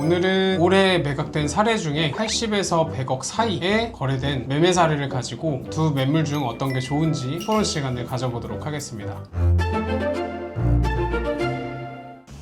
오늘은 올해 매각된 사례 중에 80에서 100억 사이에 거래된 매매 사례를 가지고 두 매물 중 어떤 게 좋은지 토론 시간을 가져보도록 하겠습니다.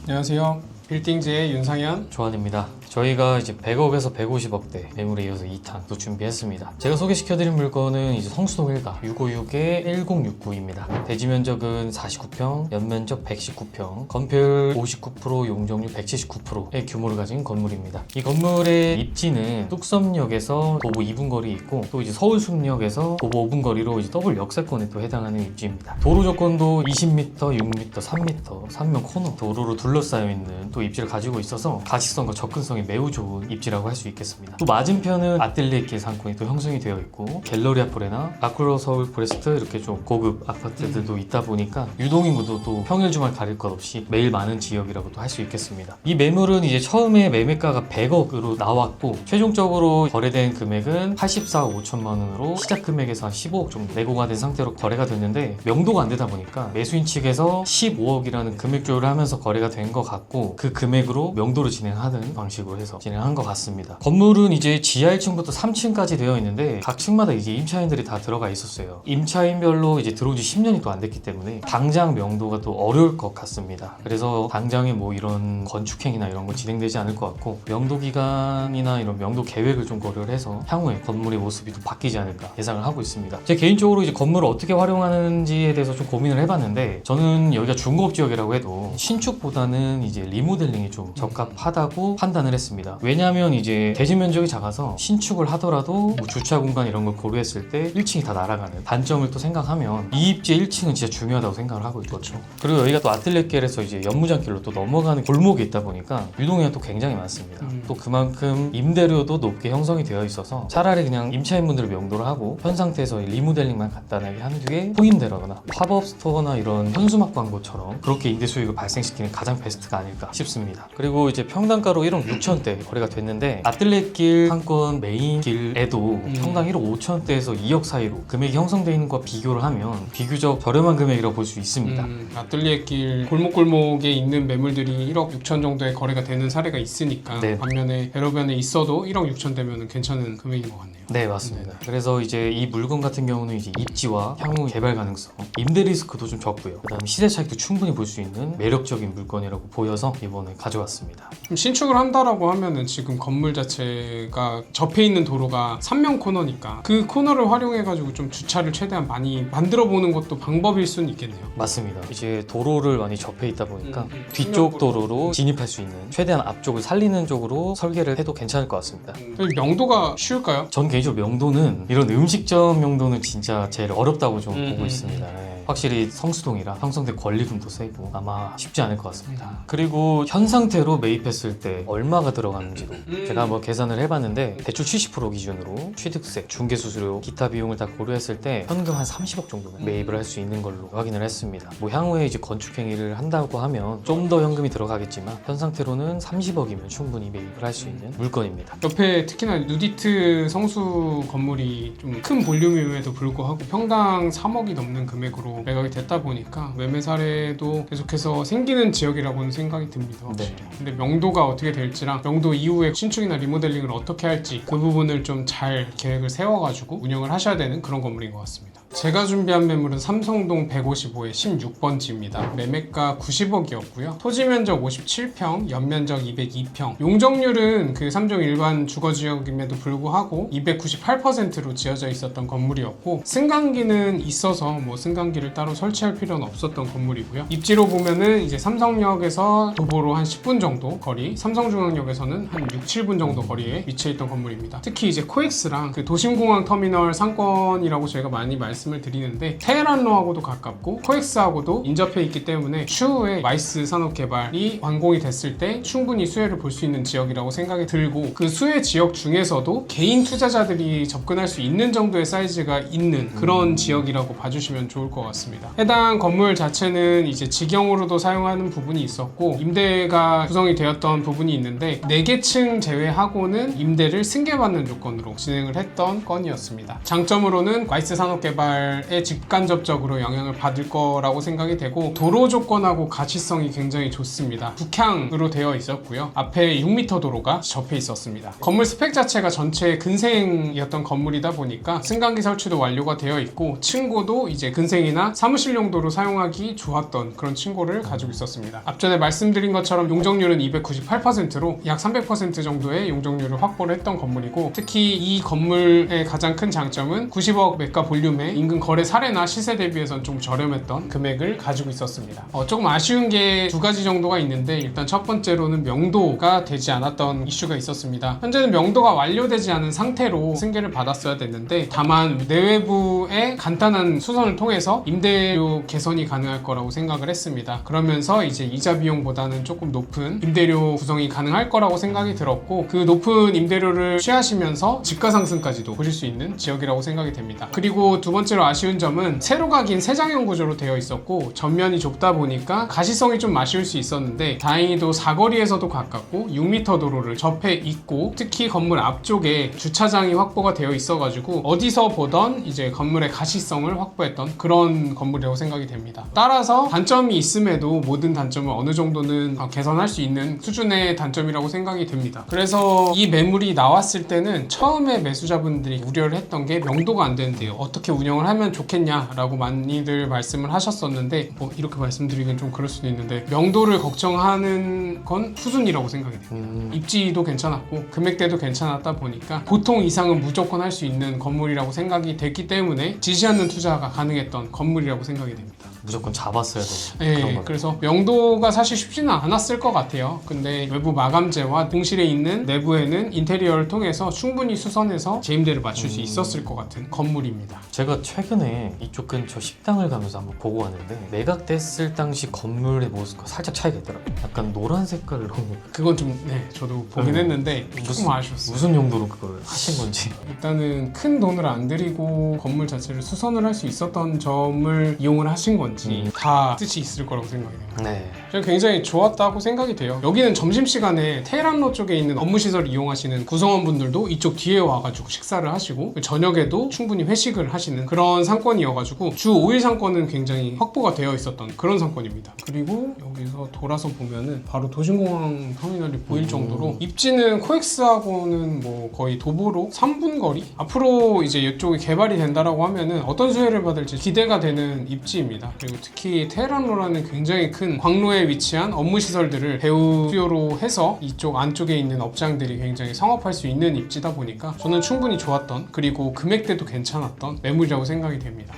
안녕하세요. 빌딩즈의 윤상현. 조한입니다. 저희가 이제 100억에서 150억대 매물에 이어서 2탄 또 준비했습니다. 제가 소개시켜드린 물건은 이제 성수동 1가 656의 1069입니다. 대지 면적은 49평, 연면적 119평, 건폐율 59%, 용적률 179%의 규모를 가진 건물입니다. 이 건물의 입지는 뚝섬역에서 도보 2분 거리 있고 또 이제 서울숲역에서 도보 5분 거리로 이제 더블 역세권에 또 해당하는 입지입니다. 도로 조건도 20m, 6m, 3m, 3면 코너 도로로 둘러싸여 있는 또 입지를 가지고 있어서 가식성과 접근성이 매우 좋은 입지라고 할 수 있겠습니다. 또 맞은편은 아틀리에길 상권이 또 형성이 되어 있고 갤러리아 프레나 아쿠로 서울 프레스트 이렇게 좀 고급 아파트들도 있다 보니까 유동인구도 또 평일 주말 가릴 것 없이 매일 많은 지역이라고도 할 수 있겠습니다. 이 매물은 이제 처음에 매매가가 100억으로 나왔고 최종적으로 거래된 금액은 84억 5천만 원으로 시작 금액에서 한 15억 정도 내고가 된 상태로 거래가 됐는데 명도가 안 되다 보니까 매수인 측에서 15억이라는 금액 조율을 하면서 거래가 된 것 같고 그 금액으로 명도를 진행하는 방식으로 해서 진행한 것 같습니다. 건물은 이제 지하 1층부터 3층까지 되어 있는데 각 층마다 이제 임차인들이 다 들어가 있었어요. 임차인별로 이제 들어온 지 10년이 또 안 됐기 때문에 당장 명도가 또 어려울 것 같습니다. 그래서 당장에 뭐 이런 건축행위나 이런 건 진행되지 않을 것 같고 명도 기간이나 이런 명도 계획을 좀 고려를 해서 향후에 건물의 모습이 좀 바뀌지 않을까 예상을 하고 있습니다. 제 개인적으로 이제 건물을 어떻게 활용하는지에 대해서 좀 고민을 해봤는데 저는 여기가 중고업 지역이라고 해도 신축보다는 이제 리모델링이 좀 적합하다고 판단을 했습니다. 왜냐하면 이제 대지 면적이 작아서 신축을 하더라도 뭐 주차 공간 이런 걸 고려했을 때 1층이 다 날아가는 단점을 또 생각하면 이 입지의 1층은 진짜 중요하다고 생각을 하고 있거든요. 그리고 여기가 또 아틀렛길에서 이제 연무장길로 또 넘어가는 골목이 있다 보니까 유동인구가 또 굉장히 많습니다. 또 그만큼 임대료도 높게 형성이 되어 있어서 차라리 그냥 임차인분들을 명도를 하고 현 상태에서 리모델링만 간단하게 한 뒤에 통임되거나 팝업 스토어나 이런 현수막 광고처럼 그렇게 임대 수익을 발생시키는 가장 베스트가 아닐까 싶습니다. 그리고 이제 평당가로 1억 6천대 거래가 됐는데 아틀렛길 상권 메인 길에도 평당 1억 5천대에서 2억 사이로 금액이 형성되어 있는 것과 비교를 하면 비교적 저렴한 금액이라고 볼 수 있습니다. 아틀리에길 골목골목에 있는 매물들이 1억 6천 정도의 거래가 되는 사례가 있으니까 네. 반면에 배로변에 있어도 1억 6천 되면 괜찮은 금액인 것 같네요. 네, 맞습니다. 그래서 이제 이 물건 같은 경우는 이제 입지와 향후 개발 가능성, 임대 리스크도 좀 적고요. 그다음에 시세 차익도 충분히 볼 수 있는 매력적인 물건이라고 보여서 이번에 가져왔습니다. 좀 신축을 한다라고 하면은 지금 건물 자체가 접해 있는 도로가 3면 코너니까 그 코너를 활용해가지고 좀 주차를 최대한 많이 만들어 보는 것도 방법일 수는 있겠네요. 맞습니다. 이제 도로를 많이 접해 있다 보니까 뒤쪽 도로로 진입할 수 있는 최대한 앞쪽을 살리는 쪽으로 설계를 해도 괜찮을 것 같습니다. 명도가 쉬울까요? 전 개인적으로 명도는 이런 음식점 명도는 진짜 제일 어렵다고 좀 보고 있습니다. 네. 확실히 성수동이라 형성된 권리금도 세고 아마 쉽지 않을 것 같습니다. 그리고 현 상태로 매입했을 때 얼마가 들어가는지도 제가 한번 계산을 해봤는데 대출 70% 기준으로 취득세, 중개수수료, 기타 비용을 다 고려했을 때 현금 한 30억 정도는 매입을 할 수 있는 걸로 확인을 했습니다. 뭐 향후에 이제 건축 행위를 한다고 하면 좀 더 현금이 들어가겠지만 현 상태로는 30억이면 충분히 매입을 할 수 있는 물건입니다. 옆에 특히나 누디트 성수 건물이 좀 큰 볼륨임에도 불구하고 평당 3억이 넘는 금액으로 매각이 됐다 보니까 매매 사례도 계속해서 생기는 지역이라고는 생각이 듭니다. 확실히. 네. 근데 명도가 어떻게 될지랑 명도 이후에 신축이나 리모델링을 어떻게 할지 그 부분을 좀 잘 계획을 세워가지고 운영을 하셔야 되는 그런 건물인 것 같습니다. 제가 준비한 매물은 삼성동 155의 16번지입니다. 매매가 90억이었고요. 토지 면적 57평, 연면적 202평. 용적률은 그 3종 일반 주거지역임에도 불구하고 298%로 지어져 있었던 건물이었고 승강기는 있어서 뭐 승강기를 따로 설치할 필요는 없었던 건물이고요. 입지로 보면은 이제 삼성역에서 도보로 한 10분 정도 거리, 삼성중앙역에서는 한 6, 7분 정도 거리에 위치해 있던 건물입니다. 특히 이제 코엑스랑 그 도심공항 터미널 상권이라고 저희가 많이 말씀을 드리는데 테헤란로하고도 가깝고 코엑스하고도 인접해 있기 때문에 추후에 마이스 산업개발이 완공이 됐을 때 충분히 수혜를 볼 수 있는 지역이라고 생각이 들고 그 수혜 지역 중에서도 개인 투자자들이 접근할 수 있는 정도의 사이즈가 있는 그런 지역이라고 봐주시면 좋을 것 같습니다. 해당 건물 자체는 이제 직영으로도 사용하는 부분이 있었고 임대가 구성이 되었던 부분이 있는데 4개 층 제외하고는 임대를 승계받는 조건으로 진행을 했던 건이었습니다. 장점으로는 마이스 산업개발 개발에 직간접적으로 영향을 받을 거라고 생각이 되고 도로 조건하고 가시성이 굉장히 좋습니다. 북향으로 되어 있었고요. 앞에 6m 도로가 접해 있었습니다. 건물 스펙 자체가 전체 근생이었던 건물이다 보니까 승강기 설치도 완료가 되어 있고 층고도 이제 근생이나 사무실 용도로 사용하기 좋았던 그런 층고를 가지고 있었습니다. 앞전에 말씀드린 것처럼 용적률은 298%로 약 300% 정도의 용적률을 확보를 했던 건물이고 특히 이 건물의 가장 큰 장점은 90억 매가 볼륨에 인근 거래 사례나 시세 대비해서는 좀 저렴했던 금액을 가지고 있었습니다. 조금 아쉬운 게 두 가지 정도가 있는데 일단 첫 번째로는 명도가 되지 않았던 이슈가 있었습니다. 현재는 명도가 완료되지 않은 상태로 승계를 받았어야 됐는데 다만 내외부의 간단한 수선을 통해서 임대료 개선이 가능할 거라고 생각을 했습니다. 그러면서 이제 이자 비용보다는 조금 높은 임대료 구성이 가능할 거라고 생각이 들었고 그 높은 임대료를 취하시면서 집가 상승까지도 보실 수 있는 지역이라고 생각이 됩니다. 그리고 두 번째로 아쉬운 점은 세로가 긴 세장형 구조로 되어 있었고 전면이 좁다 보니까 가시성이 좀 아쉬울 수 있었는데 다행히도 사거리에서도 가깝고 6m 도로를 접해 있고 특히 건물 앞쪽에 주차장이 확보가 되어 있어가지고 어디서 보던 이제 건물의 가시성을 확보했던 그런 건물이라고 생각이 됩니다. 따라서 단점이 있음에도 모든 단점을 어느 정도는 개선할 수 있는 수준의 단점이라고 생각이 됩니다. 그래서 이 매물이 나왔을 때는 처음에 매수자분들이 우려를 했던 게 명도가 안 되는데요. 어떻게 운영을 하면 좋겠냐라고 많이들 말씀을 하셨었는데 이렇게 말씀드리긴 좀 그럴 수도 있는데 명도를 걱정하는 건 수준이라고 생각이 됩니다. 입지도 괜찮았고 금액대도 괜찮았다 보니까 보통 이상은 무조건 할 수 있는 건물이라고 생각이 됐기 때문에 지지 않는 투자가 가능했던 건물이라고 생각이 됩니다. 무조건 잡았어야 되는 네, 그런 거네. 그래서 명도가 사실 쉽지는 않았을 것 같아요. 근데 외부 마감재와 동실에 있는 내부에는 인테리어를 통해서 충분히 수선해서 재임대를 맞출 수 있었을 것 같은 건물입니다. 제가 최근에 이쪽 근처 식당을 가면서 한번 보고 왔는데 매각됐을 당시 건물의 모습과 살짝 차이가 있더라고요. 약간 노란 색깔로 그건 좀 저도 보긴 했는데 조금 아쉬웠어요. 무슨 용도로 그걸 하신 건지. 일단은 큰 돈을 안 들이고 건물 자체를 수선을 할 수 있었던 점을 이용을 하신 건지 다 뜻이 있을 거라고 생각이 돼요. 네. 저는 굉장히 좋았다고 생각이 돼요. 여기는 점심시간에 테헤란로 쪽에 있는 업무시설을 이용하시는 구성원분들도 이쪽 뒤에 와가지고 식사를 하시고 저녁에도 충분히 회식을 하시는 그런 상권이어가지고 주 5일 상권은 굉장히 확보가 되어 있었던 그런 상권입니다. 그리고 여기서 돌아서 보면은 바로 도심공항 터미널이 보일 정도로 입지는 코엑스하고는 뭐 거의 도보로 3분 거리? 앞으로 이제 이쪽이 개발이 된다라고 하면은 어떤 수혜를 받을지 기대가 되는 입지입니다. 그리고 특히 테헤란로라는 굉장히 큰 광로에 위치한 업무시설들을 배후 수요로 해서 이쪽 안쪽에 있는 업장들이 굉장히 성업할 수 있는 입지다 보니까 저는 충분히 좋았던 그리고 금액대도 괜찮았던 매물이라고 생각이 됩니다.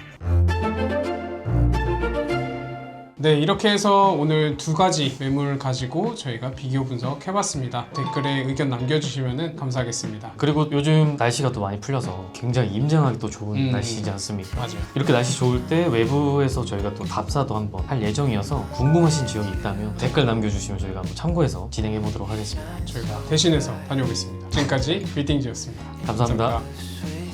네, 이렇게 해서 오늘 두 가지 매물 가지고 저희가 비교 분석해봤습니다. 댓글에 의견 남겨주시면 감사하겠습니다. 그리고 요즘 날씨가 또 많이 풀려서 굉장히 임장하기 또 좋은 날씨지 않습니까? 맞아요. 이렇게 날씨 좋을 때 외부에서 저희가 또 답사도 한번 할 예정이어서 궁금하신 지역이 있다면 댓글 남겨주시면 저희가 한번 참고해서 진행해 보도록 하겠습니다. 저희가 대신해서 다녀오겠습니다. 지금까지 빌딩지였습니다. 감사합니다. 감사합니다.